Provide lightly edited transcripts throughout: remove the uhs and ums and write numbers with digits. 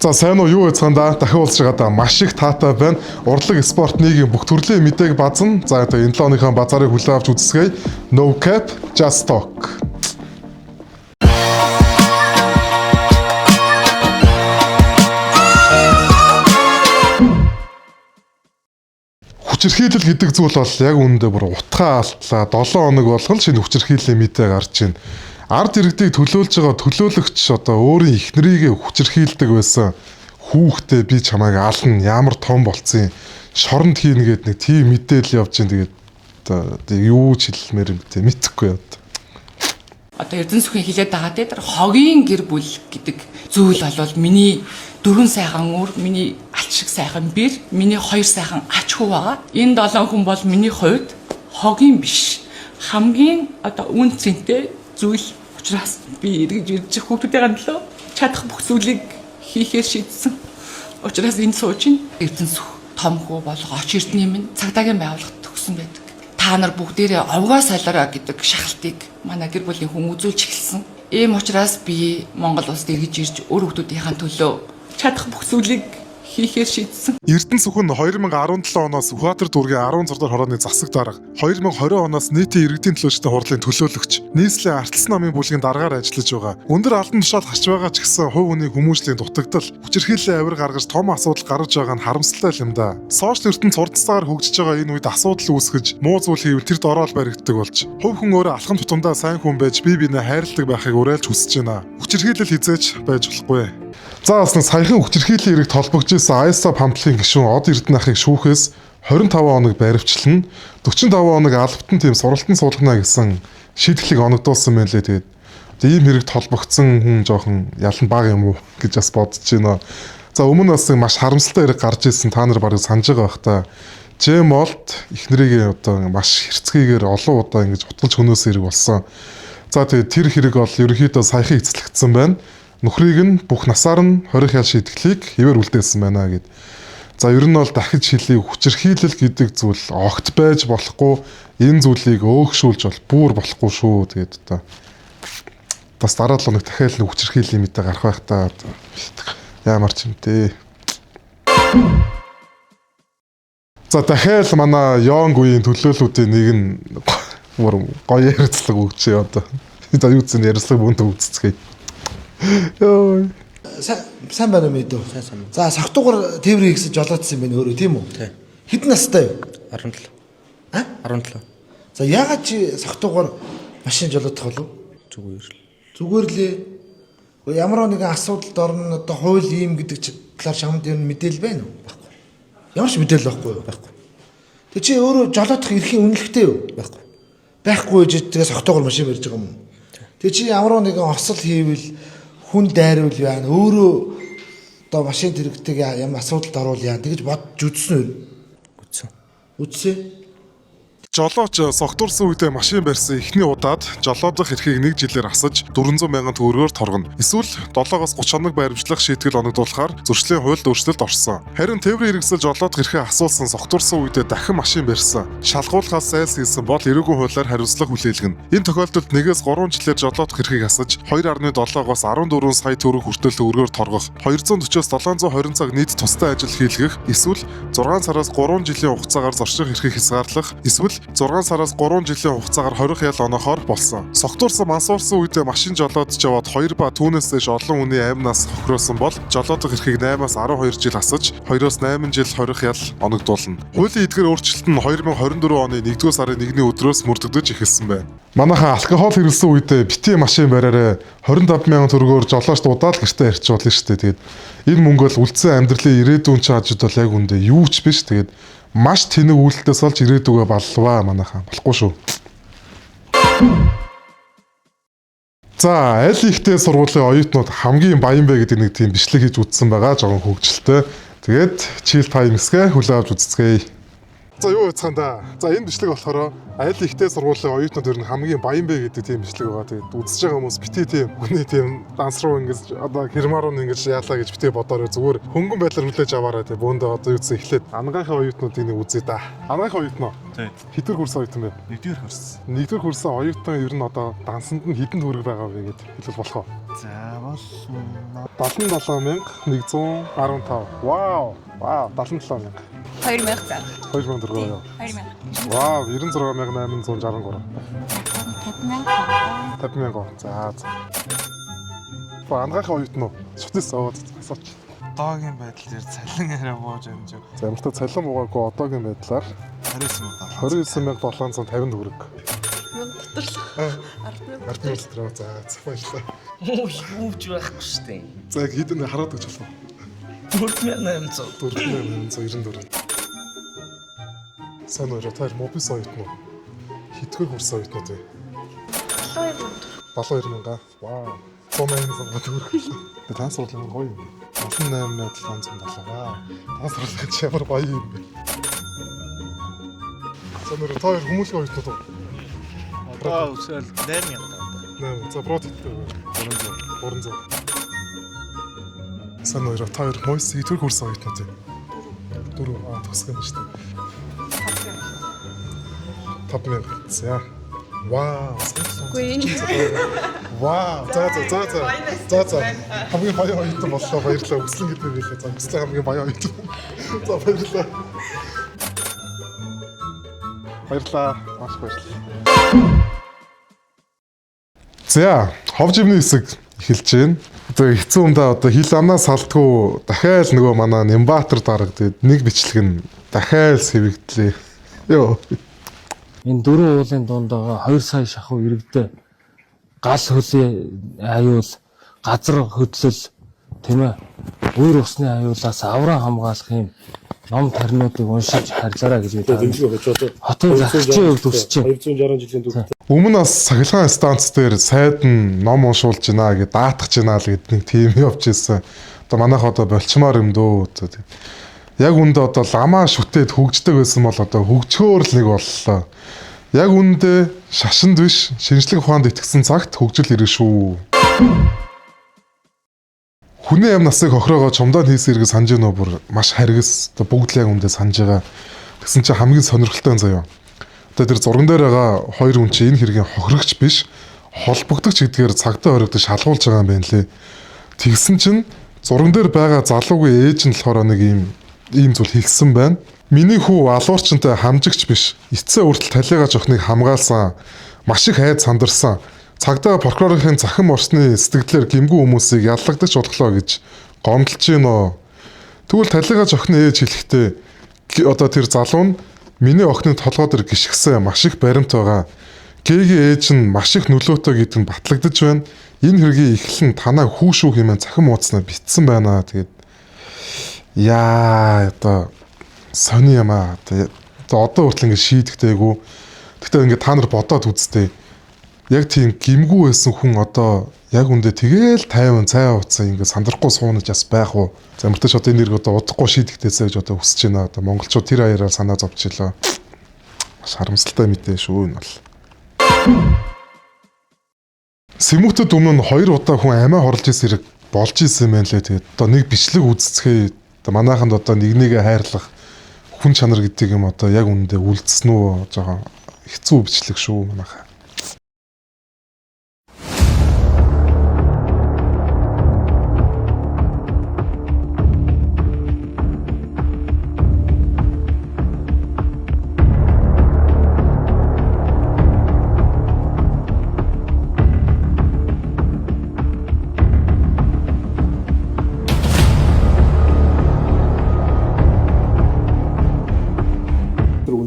За сайн уу юу яцгаанда дахин уулзж байгаадаа маш их таатай байна. Урлаг спорт нийгэм бүх төрлийн мэдээг базан. За энэ 7 оныхоо базарыг хүлээн авч үзсгэе. No cap, just talk. Хүчирхийлэл гэдэг зүйл бол яг үүндээ бүр утгаа алтлаа 7 хоног болгол шинэ хүчирхийллийн мэдээ гарч байна. Ард иргэдийг төлөөлж байгаа төлөөлөгч одоо өөрийн эхнэрийгээ хүчирхийлдэг байсан хүүхдээ би чамайг ална ямар том болцсон шоронд хийнэ гэдэг нэг тийм мэдээлэл явж байна. Тэгээд юу ч хэлмээр юм те мэдхгүй одоо. Одоо Эрдэнэсүхийн хилээд байгаа дээр хогийн гэр бүл гэдэг зүйл бол миний 4 сайхан өөр, миний алт шиг сайхан бэр, миний 2 сайхан ач хүү байгаа. Энэ 7 хүн бол миний хувьд хогийн биш. Хамгийн одоо үн цэнтэй зүйл учраас би эргэж ирж хүүхдүүдийн гандлаа чадах бүх зүйлийг хийхээр шийдсэн. Учраас энэ суучин Эрдэнэсүх том хүү болго оч эрдний минь цагдаагийн байгууллагад төгсөн байдаг. Та нар бүгдээрээ овгоо солиороо гэдэг шахалтыг манай гэр бүлийн хүн үзүүлж эхэлсэн. Ийм учраас би Монгол улсад эргэж ирж өөр хүүхдүүдийн төлөө чадах бүх зүйлийг хийхээр шийдсэн. Эрдэнэсүх нь 2017 оноос Сүхбаатар дүүргийн 16 дахь хорооны засаг дарга, 2020 оноос нийтийн иргэдийн төлөөлчдийн хурлын төлөөлөгч, нийслэлийн ардчилсан намын бүлгийн даргаар ажиллаж байгаа. Өндөр албан тушаал харж байгаа ч гэсэн хувь хүний хүмүүжлийн дутагдал, хүчирхийллийн авир гаргаж том асуудал гаргаж байгаа нь харамсалтай юм да. Сошиал ертөнц хурдцаагаар хөгжиж байгаа энэ үед асуудал үүсгэж, муу зүйл хийвэл тэр дороол баригддаг болж, хувь хүн өөрөө алхам тутамдаа сайн хүн байж бие биенээ хайрладаг байхыг уриалж хүсэж байна. Хүчирхийлэл хизээч байж болохгүй. За бас саяхан хүчирхийллийн эрэгт холбогдож исэн ISAP хамтлагийн гишүүн Од Эрдэнэ ахыг шүүхээс 25 хоног баривчлан 45 хоног албатан тийм суралтан суулгана гэсэн шийдвэрлийг оногдуулсан байлээ. Тэгээд ийм хэрэгт холбогдсон хүн жоохон ялан бага юм уу гэж бас бодож байна. За өмнө бас маш харамсалтай хэрэг гарч ирсэн та нар барыг санаж байгаа бах та. Джем Олд эхнэрийгээ одоо маш хэрцгийгээр олон удаа ингэж утгалж хөнөөс хэрэг болсон. За тэгээд тэр хэрэг бол ерөнхийдөө саяхан эцэлэгдсэн байна. Нөхрийг нь бүх насаар нь 20 хял шийтгэлийг хэвээр үлдээсэн байна гэд. За ер нь бол дахиж хэлий хүчирхийлэл гэдэг зүйл огт байж болохгүй. Энэ зүйлийг өөгшүүлж бол бүр болохгүй шүү. Тэгээд одоо бас дараа 7 хоног дахиад нэг хүчирхийллийн мэдээ гарах байх та. Ямар ч юм те. За дахиад манай Йонг үеийн төлөөллүүдийн нэг нь гоё ярилцлага өгчээ одоо. Одоо юу гэсэн ярилцлага бүнд өгцөцгөө. Йоо. Сайн байна уу мэдөө? Сайн. За сагтуугаар тээврийг хийсэж жолоодсон юм байна өөрөө тийм үү? Тий. Хэдэн настай вэ? 17. 17. За яагаад чи сагтуугаар машин жолоодох болов? Зүгээр лээ. Ямар нэгэн асуудалд орно одоо хууль ийм гэдэг талаар чамд юу мэдээлэл байна уу? Баггүй. Ямар ч мэдээлэл байхгүй юу? Баггүй. Тэг чи өөрөө жолоодох эрхийн үнэлэхтэй юу? Баггүй. Байхгүй гэж тэгээ сагтуугаар машин барьж байгаа юм. Тэг чи ямар нэгэн осол хийвэл хүн дайруул яана өөрөө одоо машин тэрэгтэй ямар асуудалд орвол яана тэгж бодж үзсэн үү? Үзсэн. Жолооч согтурсан үедээ машин барьсан эхний удаад жолоодох эрхийг 1 жилээр асаж 400 мянган төгрөгөөр торгоно. Эсвэл 7-оос 30 хоног баримтлах шийтгэл оногдуулахаар зөрчлийн хуульд өөрчлөлт орсон. Харин тээврийн хэрэгсэл жолоодох эрхээ асуулсан согтурсан үедээ дахин машин барьсан. Шалгуулахаас зайлс хийсэн бол эрүүгийн хуулиар хариуцлага хүлээлгэнэ. Энэ тохиолдолд 1-ээс 3 жилээр жолоодох эрхийг асаж 2.7-оос 14 сая төгрөг хүртэл төгрөгөөр торгох, 240-оос 720 цаг нийт тустай ажил хийлгэх, эсвэл 6 сараас 3 жилийн хугацаагаар зорчих эрхийг хязгаарлах, эсвэл 6 сараас 3 жилийн хугацаагаар 20 хял онохоор болсон. Согтуурсан мансуурсан үедээ машин жолоодж яваад 2 ба түүнээс дэш олон хүний амнаас хохироосон бол жолоодох эрхийг 8-аас 12 жил асаж 2-оос 8 жил 20 хял оногдуулна. Хуулийн эдгээр өөрчлөлт нь 2024 оны 1-р сарын 1-ний өдрөөс мөрдөгдөж эхэлсэн байна. Манайхан алкогол хэрэглэсэн үедээ битгий машин бариараа 25 мянган төгрөгөөр жолоочд удаад гэртээ ирчихвол нь шүү дээ. Тэгээд энэ мөнгө бол үлдсэн амьдралын ирээдүйн чаажид бол яг үндэ юу ч биш. Тэгээд маш тэнэг үйлдэлээс олж ирээдүгөө баллаваа манайхаа болохгүй шүү. За аль ихтэй сургуулийн оюутнууд хамгийн баян бэ гэдэг нэг тийм бичлэг хийж үзсэн байгаа. Жогон хөвгчлээ. Тэгээд Chill Time-сгээ хүлээн авч үзцгээе. За юу яцхан да. За энэ бичлэг болохоор аль ихтэй сургуулийн оюутнууд ер нь хамгийн баян бэ гэдэг тийм бичлэг байгаа. Тэгээд үзэж байгаа хүмүүс битээ тийм хүний тийм данс руу ингэж одоо герман руу ингэж яалаа гэж битээ бодоорой зүгээр хөнгөн байдлаар хүлээж аваарай тийм бөөндөө одоо юу гэсэн эхлээд ангийнхаа оюутнуудыг нэг үзье да. Ангийнхаа оюутноо. Тий. Хэдэр курс оюутан бэ? Нэгдүгээр курс. Нэгдүгээр курсын оюутан ер нь одоо дансанд нь хэдэн төгрөг байгаа вэ гэдээ хэлвэл болох уу? За бол 77115. Вау. Вау, 77,000. 2000 цаа. 2000 төгрөг юу? 2000. Вау, 96863. 50,000. 50,000. За. Ангийнхаа оюутан уу? Шүтээс аваад асууч. одоогийн байдал дээр цалин арай бууж амжиг. За ямар ч цалин буугаагүй одоогийн байдлаар 29,750 төгрөг. Доторлоо. 10,000 төгрөг. За баярлалаа. Юуж байхгүй штэ. За хэдэн хараад гэж болов. 4800. 4894. Сайн уу та мобис оюутан уу? Хитгэр курс оюутнууд вэ? 72,000. Вау. 108,000 төгрөг. Тэгээ тань сурлын гоё юм. 78,770. Вау. Тань сурлын чи ямар баян юм бэ? Сайн уу та хүмүүлэг оюутнууд уу? Одоо үсэл 8000 таа. Наа за брод 300. Сайн уу та мобис хитгэр курс оюутнууд вэ? 4 төгсгөн шүү дээ. 5,000. За. Вау. Вау. За. Хамгийн баян оюутан боллоо. Баярлалаа. Өслөн гэдэг нь хэлээ. За, өслөн хамгийн баян оюутан. За, баярлалаа. Баярлалаа. Маш баярлалаа. За, ховж ивний хэсэг эхэлж байна. Одоо хэцүү юмдаа одоо хил амнаас салтгүй дахиад нөгөө манай Нямбаатар дарагдээд нэг бичлэг нь дахиад сэвэгдлээ. Йоо. Энэ дөрвөн уулын дунд байгаа 2 сая шахуу иргэдээ гал хөлийн аюул, газар хөдлөл тийм ээ. Өөр усны аюулаас авраа хамгаалах юм ном таринуудыг уншиж харьцаарай гэж бид хотын захирчийн хувьд хүсэж байна. 260 жилийн түүх. Өмнө бас сахилгаан станц дээр сайд нь ном уншуулж гинэ гэж даатгах гинэ л гэдэг нэг тийм явж ирсэн. Одоо манайх одоо болчмоор юм дөө. Яг үндэ одоо ламаа шүтээд хөгждөг байсан бол одоо хөгжгөөр л нэг боллоо. Яг үндэ шашинд биш шинжлэх ухаанд итгэсэн цагт хөгжил ирэх шүү. Хүний амь насыг хохироогоо чумдаад хийсэн хэрэг санаж нөө бүр маш харгас. Одоо бүгд л яг үндэ санаж байгаа. Тэгсэн чинь хамгийн сонирхолтой заяа. Одоо тэр зурган дээр байгаа хоёр хүн чинь энэ хэргийн хохирогч биш, холбогдогч гэдгээр цагтаа оройгдож шалгуулж байгаа юм байна лээ. Тэгсэн чинь зурган дээр байгаа залуугийн ээж нь болохоор нэг ийм зүйл хэлсэн байна. Миний хүү алуурчантай хамжигч биш. Эцсээ үртэл талигаа жохныг хамгаалсан. Маш их айд сандарсан. Цагдаа прокурорын захин орсны сэтгэлээр гимгүү хүмүүсийг яллагдаж бодлоо гэж гомдлж гинөө. Тэгвэл талигаа жохны ээж хэлэхдээ одоо тэр залуу нь миний охины толгой дээр гიშгсэн маш их баримт байгаа. Гээгийн ээж нь маш их нөлөөтэй гэдэг нь батлагдаж байна. Энэ хэргийг эхлэн танаа хүү шүү хэмээн захин муудснаа битсэн байна. Тэгээд яа одоо сони юм аа. Одоо хүртэл ингэ шийдэгдээгүй. Тэгтээ ингэ та нар бодоод үзтээ. Яг тийм гимгүү байсан хүн одоо яг үндэ тэгээл 50 цай уцаа ингэ сандрахгүй суунаж бас байх уу. За мөртөч одоо энэ нэрг одоо удахгүй шийдэгдээсэй гэж одоо хүсэж байна. Одоо монголчууд тэр хоёроо санаа зовчлоо. Маш харамсалтай мэдээ шүү энэ бол. Сэмүгтэд өмнө 2 удаа хүн амиа хорлож исэн хэрэг болж исэн юм байна лээ. Тэгээд одоо нэг бичлэг үзцгээе. Одоо манайханд одоо нэгнийгээ хайрлах хүн чанар гэдэг юм одоо яг үнэндээ үлдсэн үү жоохон хэцүү бичлэг шүү манайхаа.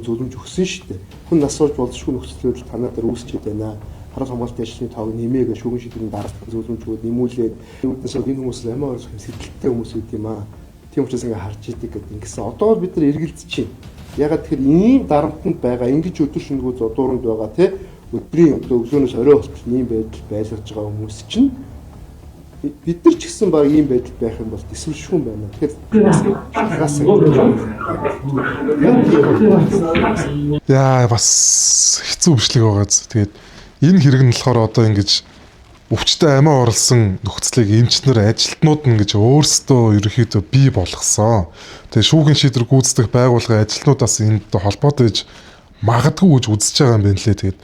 Зөвлөмж өгсөн шүү дээ. Хүн нас орж болзошгүй нөхцөл байдал танаа дээр үүсчихэд байна. Хараа хамгаалалтын ажлын тоог нэмээг шүүгэн шийдвэрийн дараах зөвлөмжүүд нэмүүлээд үүнээс энэ хүмүүс амиа орох юм сэтэлттэй хүмүүс үүд юм аа. Тийм учраас ингээ харж идэг гэдэг ингэсэн. Одоо бид нар эргэлзэж чинь. Ягаад тэгэхээр ийм дарамтанд байгаа ингэж өдөр шингүү зодууранд байгаа те өдрийн одоо өглөөнөөс орой болтол ийм байдал байлгаж байгаа хүмүүс чинь бид нар ч гэсэн баг ийм байдал байх юм бол төсвөлшгүй байна. Тэгэхээр Яа бас хэцүү бичлэг байгаа зү. Тэгээд энэ хэрэг нь болохоор одоо ингэж өвчтөе амиа орлсон нөхцөлийг эмчнэр ажилтнууд нь ингэж өөрсдөө ерөөхдөө бий болгосон. Тэгээ шүүхийн шийдвэр гүйцэтгэх байгууллагын ажилтнуудаас энд холбоотой гэж магадгүй гэж үзэж байгаа юм байна лээ. Тэгээд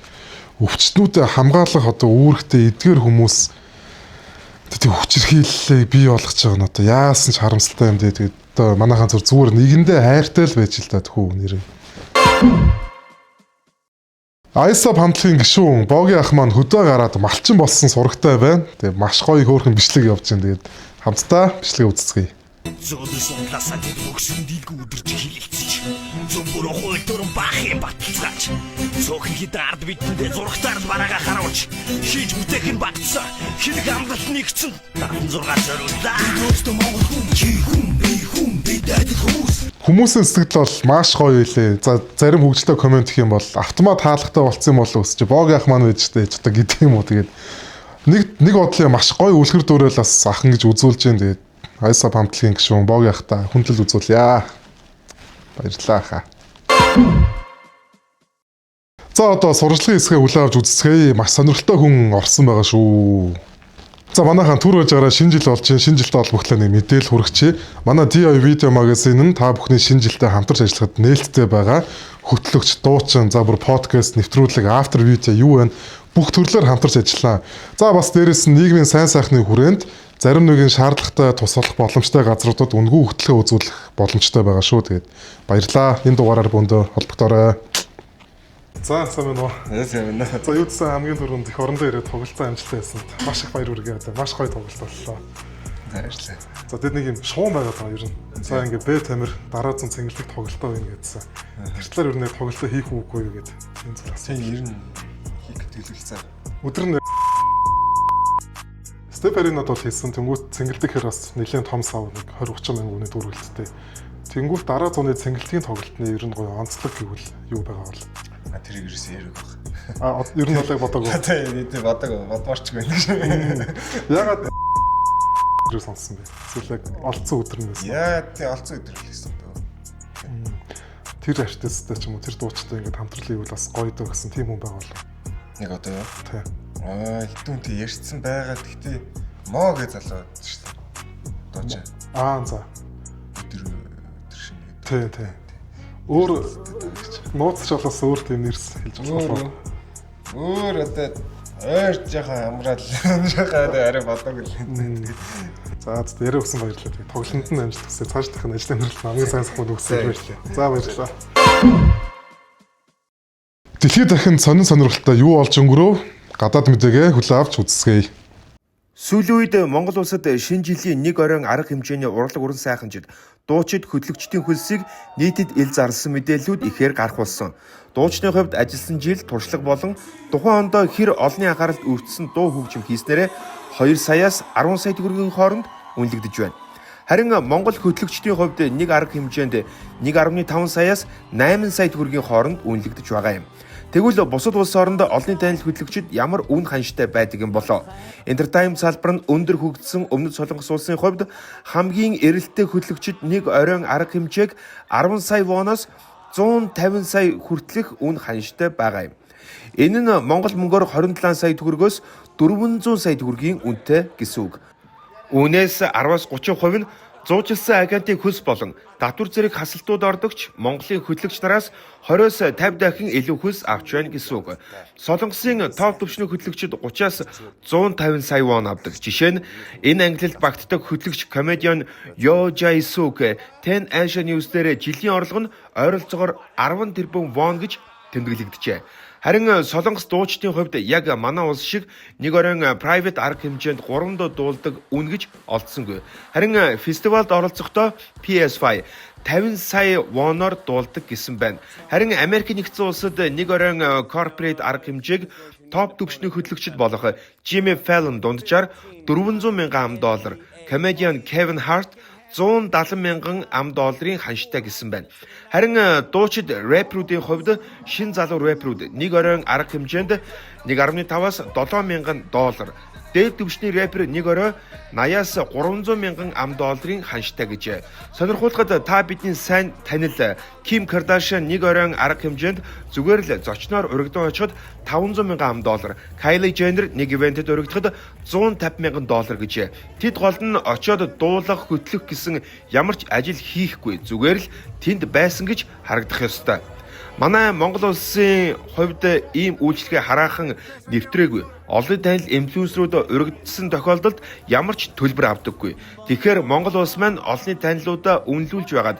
өвчтнүүдэд хамгаалах одоо үүрэгтэй эдгээр хүмүүс тэг хүчирхийллийг бий болгож байгаа нь одоо яасан ч харамсалтай юм дээ. Тэгээд одоо манайхан зүгээр нэгэндээ хайртай л байж л та тхүү нэр. Айсап хамтлагийн гишүүн Богийн ах маань хөдөө гараад малчин болсон сурагтай байна. Тэгээ маш гоё хөөрхөн бичлэг явж байна. Тэгээд хамтдаа бичлэг үзцгээе. Зөөлсөн классад өгсөн дийлгүү өдөрч хилэлцэж зөмбөр хууль төрөн баахын баталцаач цоохин хитард бидэндээ зурагтаар бараага харуулж хийж бүтээх нь багтсан хинэг амгалт нэгцэн 76 зориуллаа өөртөө монгол хүн бидэд хүмүүс Хүмүүсийн сэтгэл бол маш гоё байлээ. За зарим хөгжлөө комент гэх юм бол автомат хаалгатай болцсон юм болов уу гэж Богийн ах маань байжтэй ч одоо гэдэг юм уу. Тэгээд нэг бодлоо маш гоё үлгэр дуурайл бас ахын гэж үзүүлж байна. Тэгээд Айсап хамтлагийн гишүүн Богийн ахтай хүндлэл үзүүлье. Баярлалаа хаа. За одоо сургалтын хэсгээ хүлээн авч үзцгээе. Маш сонирхолтой хүн орсон байгаа шүү. За манайхан түр гэж гараа шинэ жил болж шинэ жилтэй холбогдлоо нэг мэдээлэл хүргэчээ. Манай DI видео магазин нь та бүхний шинэ жилдээ хамтарч ажиллахад нээлттэй байгаа. Хөтлөгч, дуучин, за бүр подкаст, нэвтрүүлэг, автор видео юу вэ? Бүх төрлөөр хамтарч ажиллаа. За бас дээрэс нь нийгмийн сайн сайхны хүрээнд зарим нэгэн шаардлагатай туслах боломжтой газруудад үнгүй хөтлөгөө үзүүлэх боломжтой байгаа шүү. Тэгээд баярлалаа. Энэ дугаараар бөндөө холбогдорой. За сайн байна уу? Сайн байна. За юу гэсэн хамгийн түрүүнд их орондоо ирээд тоглолцоо амжилттай байсанд маш их баяр хүргэе. Маш гоё тоглолт боллоо. Баярлалаа. За тэд нэг юм шуун байгаад байгаа ер нь. За ингээ Б тамир дараа зам цэнгэлдэг тоглолтоо байна гэдсэн. Тэр талаар ер нь тоглолтоо хийх үгүй юу гэдэг. Энэ зүйл асуусан. Ер нь хийх төлөвлөсөн. Өдөр нь Степаринод бол хийсэн тэнгуут цэнгэлдэг хэр бас нэлээд том сав нэг 20-30 мянган үнэ дүүргэлттэй. Тэнгуут дараа зууны цэнгэлтийн тоглолтны ер нь гоё онцлог гэвэл юу байгаа бол. Тэр ерөөсөө яриг А баг. ер нь болоо бодоагүй. Тийм бодоорч байна. Ягаад тэр сонссон бэ? Эсвэл олцсон өдөр нь байсан. Яа тий олцсон өдөр л хийсэн дөө. Тэр артисттай ч юм уу тэр дуучтай ингээд хамтралыг бол бас гоё дөө гэсэн тийм хүн байгаа бол. Нэг одоо яа. Тий. Хитүүн тий ярьсан байгаа. Гэхдээ моо гэж залуу шүү дээ. Дооч. За. Тэр шинэ. Тий. Өөр нууц ч болоос өөр тийм нэрс хэлж байна. Өөр одоо ойр жоохон амраад арай бодоагүй л. За ярэ өгсөн баярлалаа. Тоглолтод нь амжилт хүсье. Цаашдах нь ажлын амьдралд хамгийн сайн сахмууд өгсөн баярлалаа. За баярлалаа. Дэлхийд дахин сонирхолтой юу болж өнгөрөв? Гадаад мэдээгээ хүлээн авч үзсгээе. Сүүлийн үед Монгол улсад шинэ жилийн нэг оройн арга хэмжээний урлаг уран сайханчид дуучид хөтлөгчдийн хөлсийг нийтэд ил зарласан мэдээллүүд ихээр гарах болсон. Дуучны хувьд ажилласан жил туршлага болон тухайн онд хэр олонний анхааралд өртсөн дуу хөгжим хийснээрээ 2 саяас 10 сая төгрөгийн хооронд үнэлэгдэж байна. Харин Монгол хөтлөгчдийн хувьд нэг арга хэмжээнд 1.5 саяас 8 сая төгрөгийн хооронд үнэлэгдэж байгаа юм. Тэгвэл бусад улс оронд олонний танил хөтлөгчид ямар үн ханштай байдаг юм болоо. Entertainment салбар нь өндөр хөгжсөн Өмнөд Солонгос улсын хувьд хамгийн эрэлттэй хөтлөгчид нэг оройн арга хэмжээг 10 сая воноос 150 сая хүртэлх үн ханштай байгаа юм. Энэ нь Монгол мөнгөөр 27 сая төгрөгөөс 400 сая төгрөгийн үнэтэй гэсэн үг. Үүнээс 10-30% нь зуучлсан агентийн хөлс болон татвар зэрэг хасалтууд ордогч Монголын хөтлөгч нараас 20-50 дахин илүү хөлс авч байна гэсэн үг. Солонгосын топ түвшний хөтлөгчид 30-аас 150 сая вон авдаг. Жишээ нь энэ ангилалд багтдаг хөтлөгч комедиан Yo Jae-suk Ten Asia News дээр жилийн орлого нь ойролцоогоор 10 тэрбум вон гэж тэмдэглэгдэжээ. Харин Солонгос дуучдын хувьд яг манай улс шиг нэг оройн private арга хэмжээнд 3 дуулдаг үн гэж олдсонгүй. Харин фестивалд оролцохдоо PS5 50 сая воноор дуулдаг гэсэн байна. Харин Америк нэгдсэн улсад нэг оройн corporate арга хэмжээг топ түвшний хөтлөгчд болох Jimmy Fallon дунджаар $400,000, comedian Kevin Hart $170,000 ханштай гэсэн байна. Харин дуучид рэперүүдийн хувьд шин залуу рэперүүд нэг оройн арга хэмжээнд $1.5-аас $7,000, дээд түвшний рэпер нэг орой 80-аас 300 мянган $1,000 ханштай гэжээ. Сонирхуулахад та бидний сайн танил Ким Кардашиан нэг оройн арга хэмжээнд зүгээр л зочноор урагдсан очиход $500 мянган, Кайли Дженнер нэг ивентэд урагдахад $150 мянган гэжээ. Тэд гол нь очиод дуулах, хөтлөх гэсэн ямар ч ажил хийхгүй, зүгээр л тэнд байсан гэж харагдах ёстой. Манай Монгол улсын хувьд ийм үйлчлэгээ хараахан нэвтрээгүй. Олон танил инфлюенсерүүд урагдсан тохиолдолд ямар ч төлбөр авдаггүй. Тэгэхээр Монгол улс маань олонний танилуудаа үнэлүүлж байгаад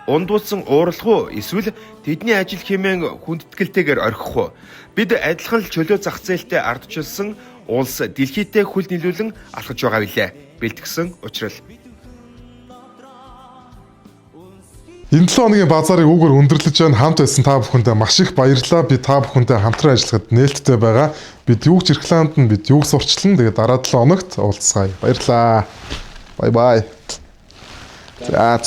ундуулсан ууралах уу? Эсвэл тэдний ажил хэмээн хүндэтгэлтэйгээр орхих уу? Бид адилхан л чөлөө зах зээлтэй ардчилсан улс дэлхийдээ хөл нийлүүлэн алхаж байгаа билээ. Бэлтгэсэн учрал. Энэ 7 хоногийн базарыг үүгээр өндөрлөж байна. Хамт байсан та бүхэндээ маш их баярлалаа. Би та бүхэндээ хамтран ажиллахад нээлттэй байгаа. Бид юуг Жирхланд нь бид юуг сурчлан тэгээд дараа 7 хоногт уулзцаая. Баярлалаа. Бай бай. За.